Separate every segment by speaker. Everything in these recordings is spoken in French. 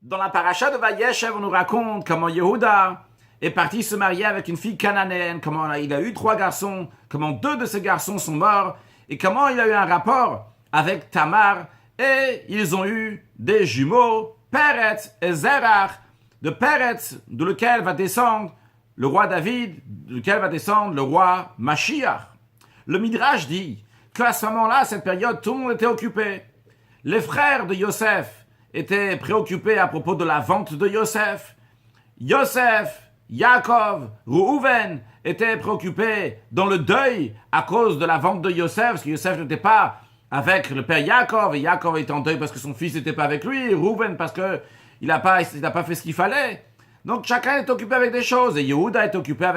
Speaker 1: Dans la paracha de Vayeshev, on nous raconte comment Yehuda est parti se marier avec une fille cananéenne, comment il a eu 3 garçons, comment 2 de ces garçons sont morts, et comment il a eu un rapport avec Tamar, et ils ont eu des jumeaux, Peretz et Zerach, de Peretz, de lequel va descendre le roi David, de lequel va descendre le roi Mashiach. Le Midrash dit qu'à ce moment-là, à cette période, tout le monde était occupé. Les frères de Yosef étaient préoccupés à propos de la vente de Yosef. Yosef, Yaakov, Reuven étaient préoccupés dans le deuil à cause de la vente de Yosef, parce que Yosef n'était pas avec le père Yaakov, et Yaakov était en deuil parce que son fils n'était pas avec lui, Reuven parce qu'il n'a pas fait ce qu'il fallait. Donc chacun est occupé avec des choses, et Yehuda est occupé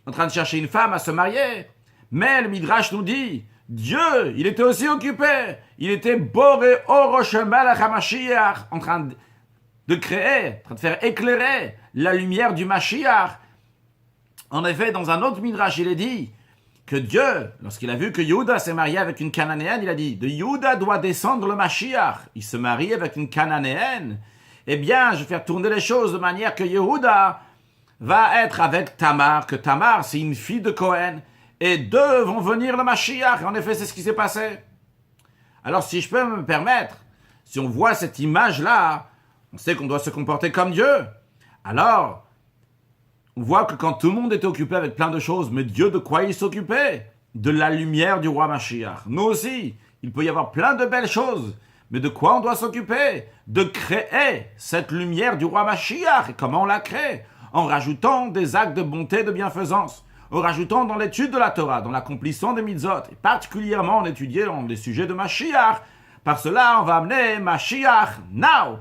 Speaker 1: en train de chercher une femme à se marier. Mais le Midrash nous dit, Dieu, il était aussi occupé. Il était Boré Orosh Melech HaMashiach, en train de créer, en train de faire éclairer la lumière du Mashiach. En effet, dans un autre Midrash, il est dit que Dieu, lorsqu'il a vu que Yehuda s'est marié avec une Cananéenne, il a dit, de Yehuda doit descendre le Mashiach. Il se marie avec une Cananéenne. Eh bien, je vais faire tourner les choses de manière que Yehuda va être avec Tamar, que Tamar, c'est une fille de Cohen, et 2 vont venir le Mashiach. En effet, c'est ce qui s'est passé. Alors, si je peux me permettre, si on voit cette image-là, on sait qu'on doit se comporter comme Dieu. Alors, on voit que quand tout le monde était occupé avec plein de choses, mais Dieu, de quoi il s'occupait? De la lumière du roi Mashiach. Nous aussi, il peut y avoir plein de belles choses, mais de quoi on doit s'occuper? De créer cette lumière du roi Mashiach. Et comment on la crée? En rajoutant des actes de bonté et de bienfaisance. En rajoutant dans l'étude de la Torah, dans l'accomplissement des mitzvot, et particulièrement en étudiant les sujets de Mashiach. Par cela, on va amener Mashiach now.